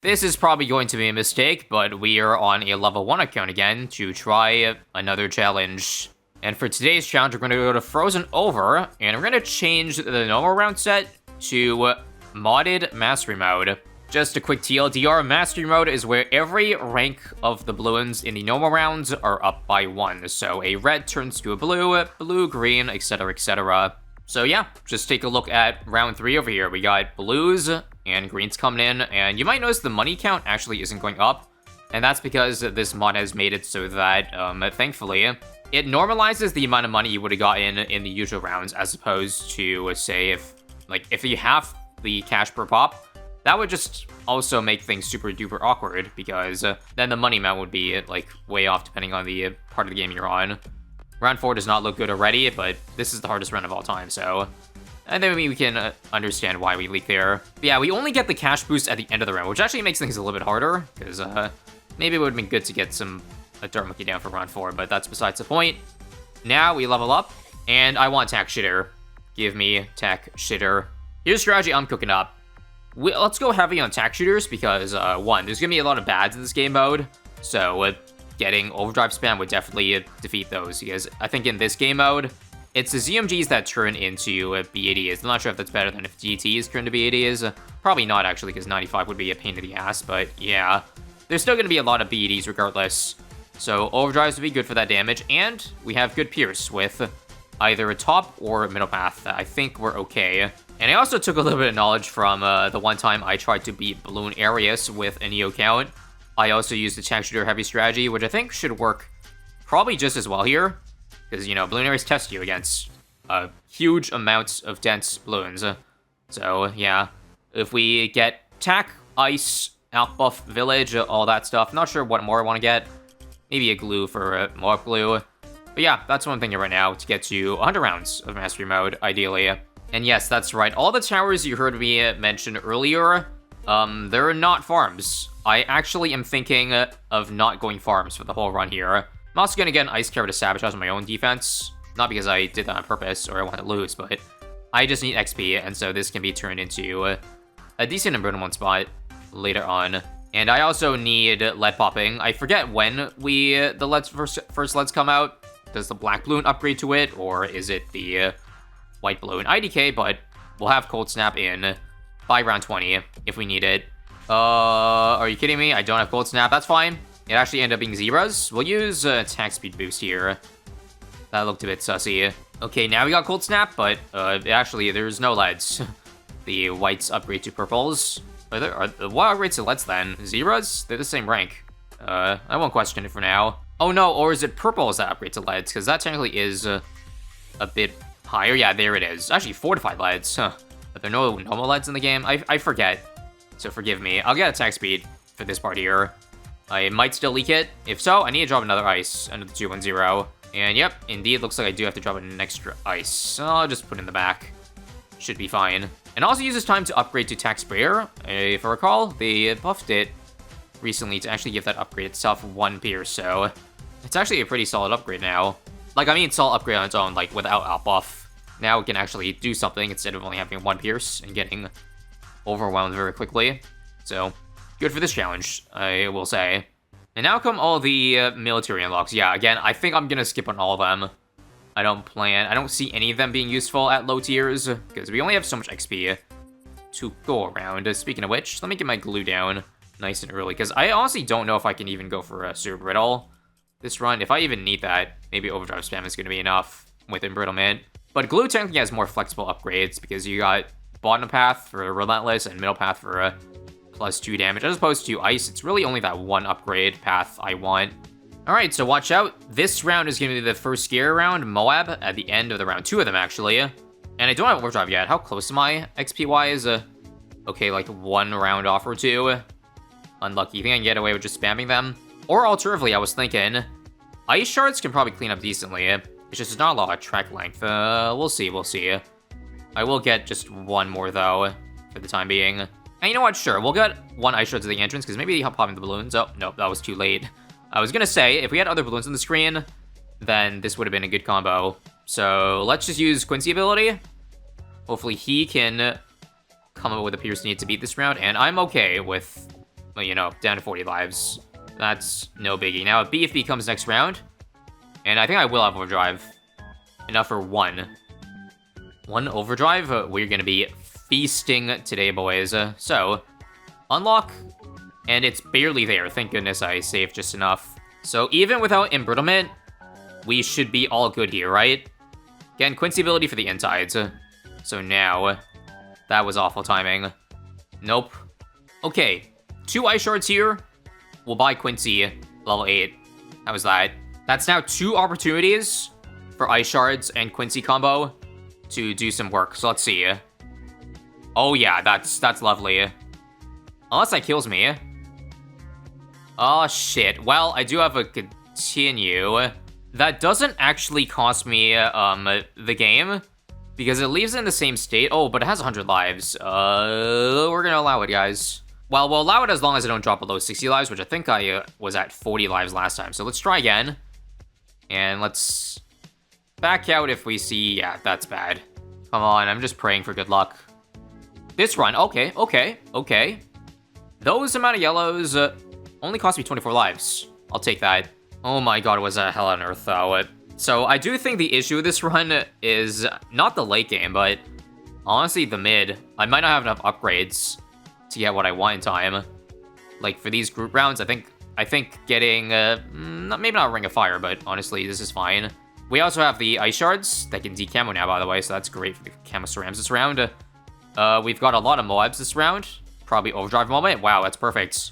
This is probably going to be a mistake, but we are on a level 1 account again to try another challenge. And for today's challenge, we're going to go to Frozen Over, and we're going to change the normal round set to modded Mastery Mode. Just a quick TLDR, Mastery Mode is where every rank of the Bloons in the normal rounds are up by 1. So a red turns to a blue, green, etc, etc. So yeah, just take a look at round 3 over here. We got blues and greens coming in, and you might notice the money count actually isn't going up. And that's because this mod has made it so that, thankfully, it normalizes the amount of money you would have gotten in the usual rounds, as opposed to, say, if you have the cash per pop, that would just also make things super duper awkward, because then the money amount would be, way off depending on the part of the game you're on. Round 4 does not look good already, but this is the hardest round of all time, so... And then we can understand why we leak there. But yeah, we only get the cash boost at the end of the round, which actually makes things a little bit harder, because maybe it would have been good to get a Dirt Monkey down for round 4, but that's besides the point. Now we level up, and I want Tack Shitter. Give me Tack Shitter. Here's a strategy I'm cooking up. Let's go heavy on Tack Shooters, because, 1, there's going to be a lot of bads in this game mode, so getting Overdrive spam would definitely defeat those, because I think in this game mode, it's the ZMGs that turn into B80s. I'm not sure if that's better than if GTs turn to B80s. Probably not, actually, because 95 would be a pain in the ass, but yeah. There's still going to be a lot of B80s regardless. So Overdrives would be good for that damage, and we have good Pierce with either a top or a middle path. I think we're okay. And I also took a little bit of knowledge from the one time I tried to beat Bloon Arius with a Neo count. I also used the Tack Shooter heavy strategy, which I think should work probably just as well here. Because, Bloon Arius tests you against huge amounts of dense balloons. So, yeah. If we get Tack, Ice, Alp Buff, Village, all that stuff. Not sure what more I want to get. Maybe a glue for more glue. But yeah, that's what I'm thinking right now, to get to 100 rounds of Mastery Mode, ideally. And yes, that's right. All the towers you heard me mention earlier, they're not farms. I actually am thinking of not going farms for the whole run here. I'm also going to get an Ice Carrot to sabotage my own defense. Not because I did that on purpose or I want to lose, but I just need XP, and so this can be turned into a decent and one spot later on. And I also need lead popping. I forget when the LEDs first LEDs come out. Does the black balloon upgrade to it, or is it the white balloon? IDK, but we'll have Cold Snap in by round 20 if we need it. Are you kidding me? I don't have Cold Snap. That's fine. It actually ended up being Zebras. We'll use attack speed boost here. That looked a bit sussy. Okay, now we got Cold Snap, but actually there's no LEDs. The whites upgrade to purples. What upgrades to LEDs then? Zebras? They're the same rank. I won't question it for now. Oh no, or is it purples that upgrade to LEDs? Because that technically is a bit higher. Yeah, there it is. Actually, fortified LEDs. Huh. But there are no normal LEDs in the game. I forget. So forgive me. I'll get attack speed for this part here. I might still leak it. If so, I need to drop another ice under the 210. And yep, indeed, looks like I do have to drop an extra ice. So I'll just put it in the back. Should be fine. And also use this time to upgrade to Tack Sprayer. If I recall, they buffed it recently to actually give that upgrade itself 1 pierce, so it's actually a pretty solid upgrade now. Solid upgrade on its own, without Alp buff. Now it can actually do something instead of only having 1 pierce and getting overwhelmed very quickly. So, good for this challenge, I will say. And now come all the military unlocks. Yeah, again, I think I'm gonna skip on all of them. I don't see any of them being useful at low tiers, because we only have so much XP to go around. Speaking of which, let me get my glue down nice and early, because I honestly don't know if I can even go for a Super Brittle this run. If I even need that, maybe Overdrive Spam is going to be enough with Embrittlement. But glue technically has more flexible upgrades, because you got bottom path for Relentless and middle path for +2 damage. As opposed to Ice, it's really only that one upgrade path I want. Alright, so watch out. This round is going to be the first scare round, Moab, at the end of the round. 2 of them, actually. And I don't have Overdrive yet. How close am I, XP-wise? Okay, 1 round off or 2. Unlucky. You think I can get away with just spamming them? Or alternatively, I was thinking, Ice Shards can probably clean up decently. It's just not a lot of track length. We'll see. I will get just 1 more, though, for the time being. And you know what? Sure, we'll get 1 Ice Shard to the entrance, because maybe they help popping the balloons. Oh, no, that was too late. I was gonna say, if we had other balloons on the screen, then this would have been a good combo. So, let's just use Quincy ability. Hopefully he can come up with a pierce need to beat this round, and I'm okay with well, you know, down to 40 lives. That's no biggie. Now, if BFB comes next round, and I think I will have overdrive. Enough for one. One overdrive, we're gonna be feasting today, boys. So, unlock, and it's barely there. Thank goodness I saved just enough. So, even without embrittlement, we should be all good here, right? Again, Quincy ability for the Intides. So now, that was awful timing. Nope. Okay, 2 ice shards here. We'll buy Quincy, level 8. How was that? That's now 2 opportunities for ice shards and Quincy combo to do some work. So let's see. Oh yeah, that's lovely. Unless that kills me. Oh shit. Well, I do have a continue. That doesn't actually cost me the game, because it leaves it in the same state. Oh, but it has 100 lives. We're gonna allow it, guys. Well, we'll allow it as long as I don't drop below 60 lives, which I think I was at 40 lives last time. So let's try again. And let's back out if we see... Yeah, that's bad. Come on, I'm just praying for good luck. This run, okay. Those amount of yellows only cost me 24 lives. I'll take that. Oh my god, it was a hell on earth, though. So I do think the issue with this run is not the late game, but honestly the mid. I might not have enough upgrades to get what I want in time. Like for these group rounds, I think getting maybe not a Ring of Fire, but honestly this is fine. We also have the ice shards that can decamo now, by the way, so that's great for the camo cerams this round. We've got a lot of Moabs this round. Probably overdrive moment. Wow, that's perfect.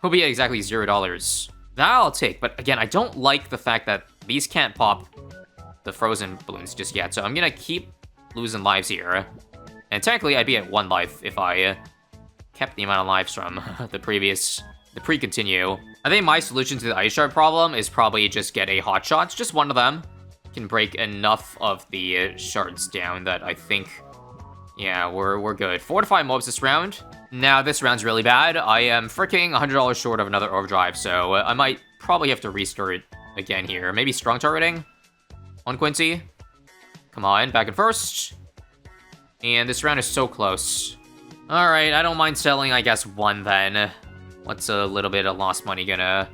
We'll be at exactly $0. That I'll take, but again, I don't like the fact that these can't pop the frozen balloons just yet, so I'm gonna keep losing lives here. And technically, I'd be at 1 life if I kept the amount of lives from the pre-continue. I think my solution to the ice shard problem is probably just get a hot shot. Just one of them can break enough of the shards down that I think, yeah, we're good. 4 to 5 mobs this round. Now, this round's really bad. I am freaking $100 short of another overdrive, so I might probably have to restart again here. Maybe strong targeting on Quincy. Come on, back in first. And this round is so close. Alright, I don't mind selling, I guess, 1 then. What's a little bit of lost money gonna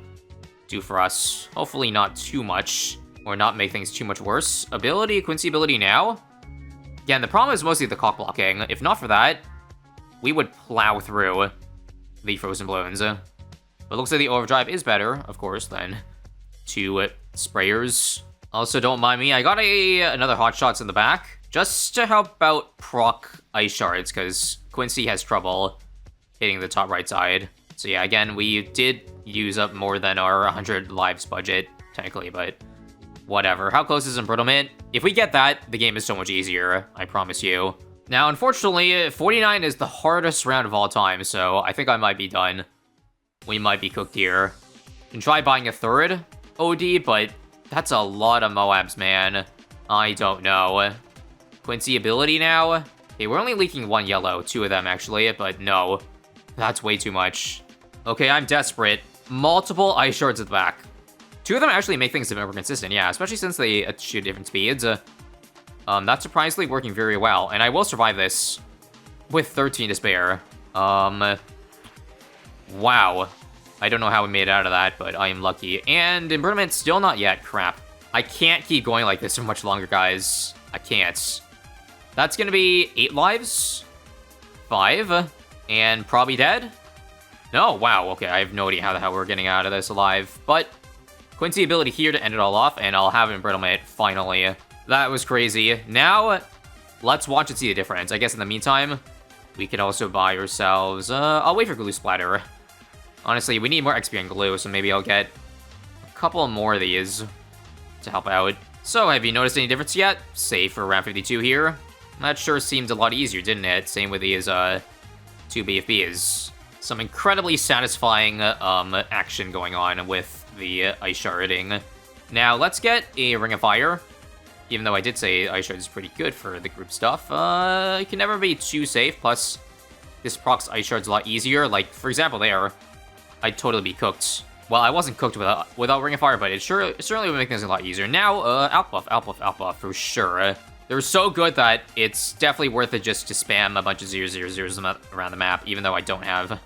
do for us? Hopefully not too much, or not make things too much worse. Ability, Quincy ability now. Again, the problem is mostly the cock blocking. If not for that, we would plow through the frozen balloons. But it looks like the overdrive is better, of course, than 2 sprayers. Also, don't mind me, I got another hot shots in the back, just to help out proc ice shards, because Quincy has trouble hitting the top right side. So yeah, again, we did use up more than our 100 lives budget, technically, but whatever. How close is embrittlement? If we get that, the game is so much easier, I promise you. Now, unfortunately, 49 is the hardest round of all time, so I think I might be done. We might be cooked here. Can try buying a 3rd OD, but that's a lot of Moabs, man. I don't know. Quincy ability now? Okay, we're only leaking 1 yellow, 2 of them actually, but no. That's way too much. Okay, I'm desperate. Multiple ice shards at the back. 2 of them actually make things a bit more consistent, yeah, especially since they shoot different speeds. That's surprisingly working very well, and I will survive this with 13 to spare. Wow. I don't know how we made it out of that, but I am lucky. And embrittlement still not yet. Crap. I can't keep going like this for much longer, guys. I can't. That's gonna be 8 lives. 5. And probably dead? No, wow, okay, I have no idea how the hell we're getting out of this alive. But Quincy ability here to end it all off, and I'll have embrittlement finally. That was crazy. Now, let's watch and see the difference. I guess in the meantime, we could also buy ourselves... I'll wait for glue splatter. Honestly, we need more XP on glue, so maybe I'll get a couple more of these to help out. So, have you noticed any difference yet? Save for round 52 here. That sure seemed a lot easier, didn't it? Same with these 2 BFBs. Some incredibly satisfying action going on with the ice sharding. Now, let's get a Ring of Fire. Even though I did say ice shard is pretty good for the group stuff, it can never be too safe. Plus, this procs ice shards a lot easier. Like, for example, there, I'd totally be cooked. Well, I wasn't cooked without Ring of Fire, but it certainly would make things a lot easier. Now, out buff, for sure. They're so good that it's definitely worth it just to spam a bunch of 0/0/0s around the map, even though I don't have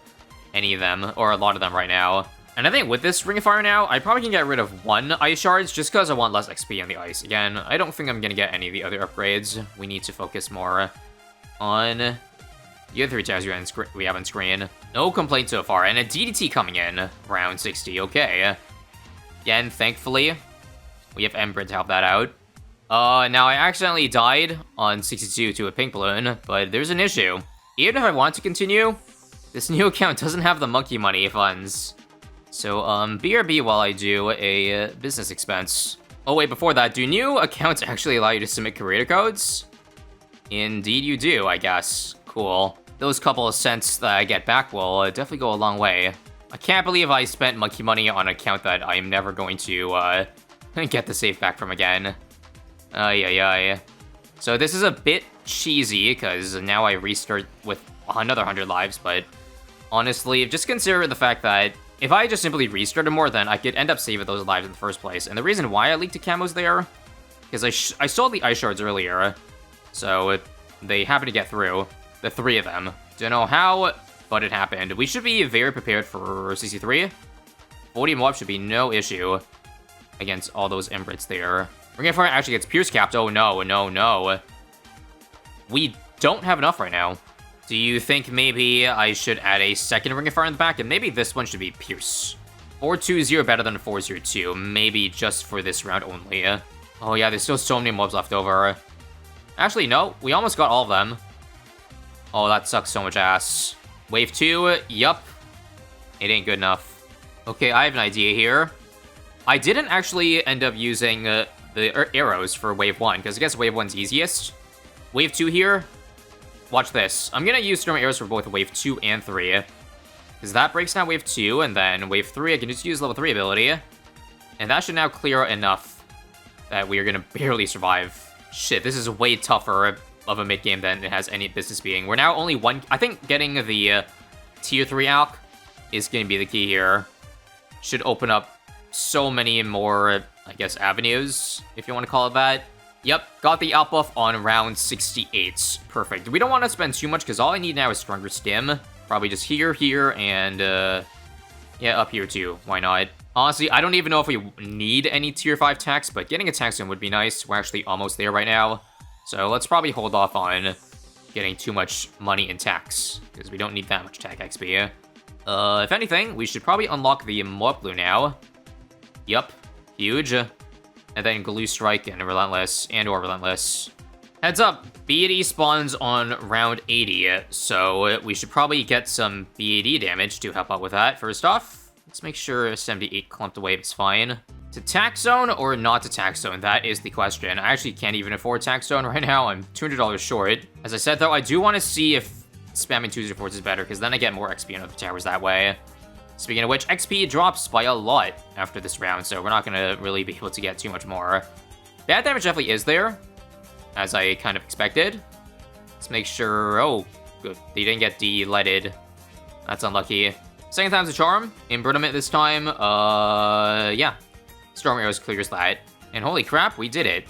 any of them, or a lot of them right now. And I think with this Ring of Fire now, I probably can get rid of 1 Ice Shards just because I want less XP on the ice. Again, I don't think I'm going to get any of the other upgrades. We need to focus more on the other 3 towers we have on screen. No complaints so far, and a DDT coming in, round 60, okay. Again, thankfully, we have Ember to help that out. Now I accidentally died on 62 to a pink balloon, but there's an issue. Even if I want to continue, this new account doesn't have the monkey money funds. So, BRB while I do a business expense. Oh wait, before that, do new accounts actually allow you to submit creator codes? Indeed you do, I guess. Cool. Those couple of cents that I get back will definitely go a long way. I can't believe I spent monkey money on an account that I'm never going to, get the save back from again. Ay. So this is a bit cheesy, because now I restart with another 100 lives, but honestly, just consider the fact that if I just simply restarted more, then I could end up saving those lives in the first place. And the reason why I leaked the camos there, because I saw the ice shards earlier, so they happened to get through, the 3 of them. Don't know how, but it happened. We should be very prepared for 63. 40 mob should be no issue against all those Embrits there. Ring of Fire actually gets Pierce capped. Oh no. We don't have enough right now. Do you think maybe I should add a second Ring of Fire in the back? And maybe this one should be Pierce. 420 better than 402. Maybe just for this round only. Oh yeah, there's still so many mobs left over. Actually, no. We almost got all of them. Oh, that sucks so much ass. Wave 2, yup. It ain't good enough. Okay, I have an idea here. I didn't actually end up using the arrows for Wave 1, because I guess Wave 1's easiest. Wave 2 here. Watch this. I'm gonna use Storm Arrows for both Wave 2 and 3. Because that breaks down Wave 2, and then Wave 3, I can just use level 3 ability. And that should now clear enough that we are gonna barely survive. Shit, this is way tougher of a mid-game than it has any business being. We're now only one... I think getting the Tier 3 Alk is gonna be the key here. Should open up so many more, I guess, avenues, if you want to call it that. Yep, got the out buff on round 68. Perfect. We don't want to spend too much, because all I need now is stronger stim. Probably just here, and, yeah, up here too. Why not? Honestly, I don't even know if we need any tier 5 tax, but getting a Tack Zone would be nice. We're actually almost there right now. So let's probably hold off on getting too much money in tax, because we don't need that much tack XP. If anything, we should probably unlock the Morph Blue now. Yup, huge. And then Glue Strike and Relentless, or Relentless. Heads up, BAD spawns on round 80, so we should probably get some BAD damage to help out with that. First off, let's make sure 78 clumped away is fine. To Tack Zone or not to Tack Zone? That is the question. I actually can't even afford Tack Zone right now. I'm $200 short. As I said, though, I do want to see if spamming 204s is better, because then I get more XP on other towers that way. Speaking of which, XP drops by a lot after this round, so we're not going to really be able to get too much more. Bad damage definitely is there, as I kind of expected. Let's make sure... Oh, good. They didn't get de-leaded. That's unlucky. Second time's a charm. Embroiderment this time. Yeah. Storm Arrows clears that. And holy crap, we did it.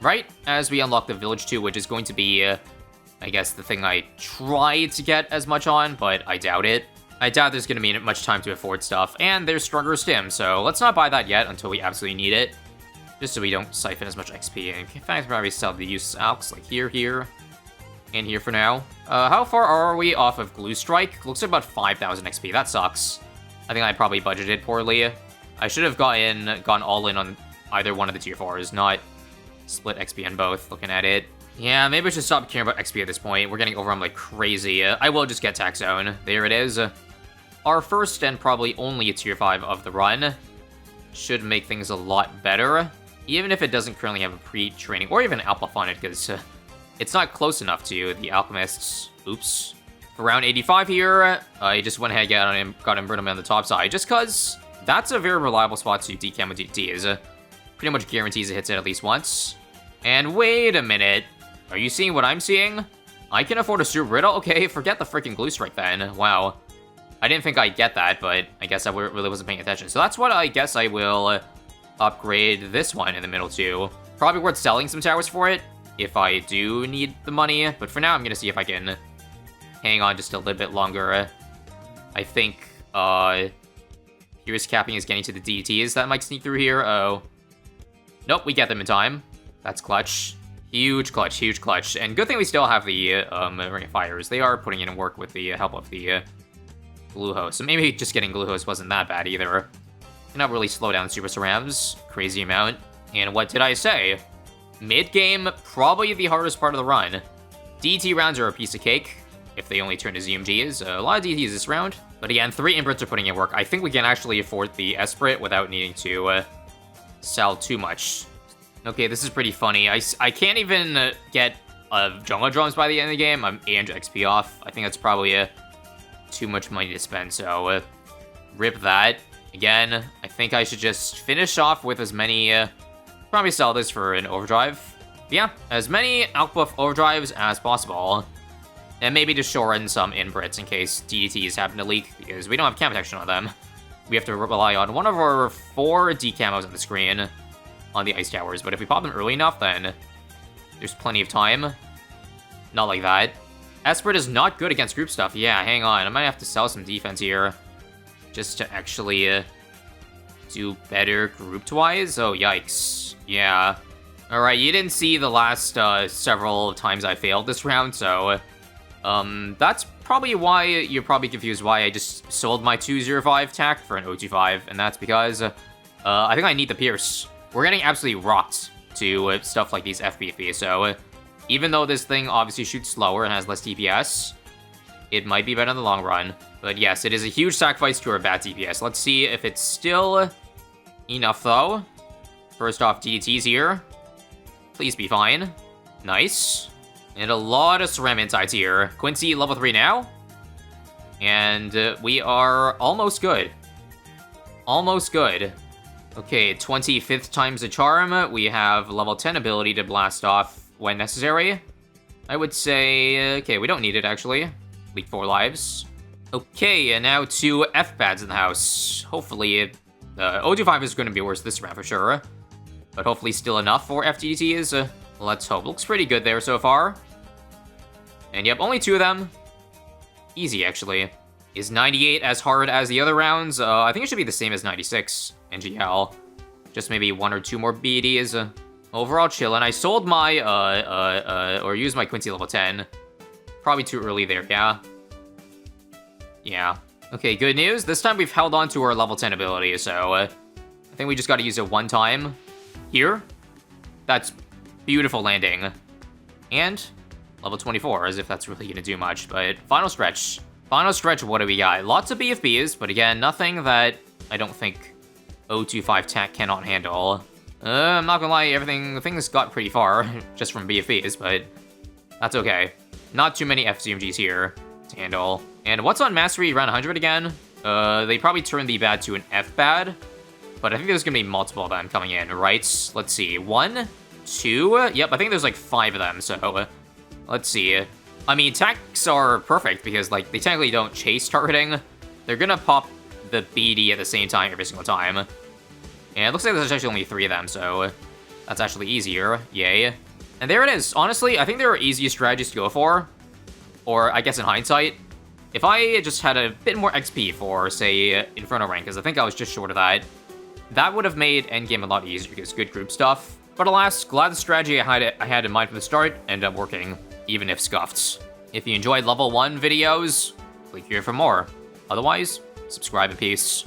Right as we unlock the Village 2, which is going to be, I guess, the thing I try to get as much on, but I doubt it. I doubt there's going to be much time to afford stuff, and there's stronger stim, so let's not buy that yet until we absolutely need it. Just so we don't siphon as much XP. And in fact, probably sell the use alks, like here, and here for now. How far are we off of Glue Strike? Looks like about 5,000 XP. That sucks. I think I probably budgeted poorly. I should have gone all in on either one of the tier 4s, not split XP on both, looking at it. Yeah, maybe I should stop caring about XP at this point. We're getting overwhelmed like crazy. I will just get Tack Zone. There it is. Our first and probably only tier 5 of the run. Should make things a lot better. Even if it doesn't currently have a pre-training or even alpha on it, because it's not close enough to the Alchemists. Oops. For round 85 here, I just went ahead and got Embroiderment on the top side, just because that's a very reliable spot to decam with DTs. Pretty much guarantees it hits it at least once. And wait a minute. Are you seeing what I'm seeing? I can afford a Super Riddle? Okay, forget the freaking Glue Strike then. Wow. I didn't think I'd get that, but I guess I really wasn't paying attention. So that's what I guess I will upgrade this one in the middle to. Probably worth selling some towers for it, if I do need the money. But for now, I'm going to see if I can hang on just a little bit longer. I think, Pierce capping is getting to the DTs that might sneak through here. Oh. Nope, we get them in time. That's clutch. Huge clutch, huge clutch. And good thing we still have the, Ring of Fires. They are putting in work with the help of the, Gluho. So maybe just getting Gluhos wasn't that bad either. Cannot really slow down Super Cerams. Crazy amount. And what did I say? Mid-game, probably the hardest part of the run. DT rounds are a piece of cake, if they only turn to ZMGs. A lot of DTs this round. But again, 3 Imbrits are putting in work. I think we can actually afford the Esprit without needing to sell too much. Okay, this is pretty funny. I can't even get Jungle Drums by the end of the game. I'm 800 XP off. I think that's probably too much money to spend, so rip that. Again, I think I should just finish off with as many... probably sell this for an overdrive. But yeah, as many outbuff overdrives as possible. And maybe just shore in some Inbrits in case DDTs happen to leak, because we don't have cam protection on them. We have to rely on one of our 4 decamos on the screen on the Ice Towers, but if we pop them early enough, then there's plenty of time. Not like that. Esprit is not good against group stuff. Yeah, hang on. I might have to sell some defense here just to actually do better grouped-wise. Oh, yikes. Yeah. Alright, you didn't see the last several times I failed this round, so that's probably why you're probably confused why I just sold my 205 tack for an 025, and that's because I think I need the Pierce. We're getting absolutely rocked to stuff like these FBFE, so even though this thing obviously shoots slower and has less DPS, it might be better in the long run. But yes, it is a huge sacrifice to our bad DPS. Let's see if it's still enough, though. First off, DDTs here. Please be fine. Nice. And a lot of Ceram insides here. Quincy, level 3 now. And we are almost good. Almost good. Okay, 25th times the charm. We have level 10 ability to blast off when necessary. I would say... okay, we don't need it, actually. Leak 4 lives. Okay, and now 2 F-Bads in the house. Hopefully, 025 is going to be worse this round for sure. But hopefully still enough for FTTs. Let's hope. Looks pretty good there so far. And yep, only 2 of them. Easy, actually. Is 98 as hard as the other rounds? I think it should be the same as 96 in GL. Just maybe 1 or 2 more BDs. Overall chill. And I sold my, or used my Quincy level 10. Probably too early there, yeah. Yeah. Okay, good news. This time we've held on to our level 10 ability, so I think we just got to use it one time here. That's beautiful landing. And level 24, as if that's really going to do much, but final stretch. Final stretch, what do we got? Lots of BFBs, but again, nothing that I don't think 025 Tack cannot handle. I'm not gonna lie, things got pretty far, just from BFBs, but that's okay. Not too many FCMGs here to handle. And what's on Mastery around 100 again? They probably turned the bad to an F-Bad, but I think there's gonna be multiple of them coming in, right? Let's see, 1, 2, yep, I think there's like 5 of them, so let's see. I mean, tacks are perfect because, like, they technically don't chase targeting. They're gonna pop the BD at the same time every single time. And it looks like there's actually only 3 of them, so that's actually easier. Yay. And there it is. Honestly, I think there are easier strategies to go for. Or, I guess in hindsight, if I just had a bit more XP for, say, Inferno rank, because I think I was just short of that, that would have made endgame a lot easier because good group stuff. But alas, glad the strategy I had in mind from the start ended up working, even if scuffed. If you enjoyed level 1 videos, click here for more. Otherwise, subscribe and peace.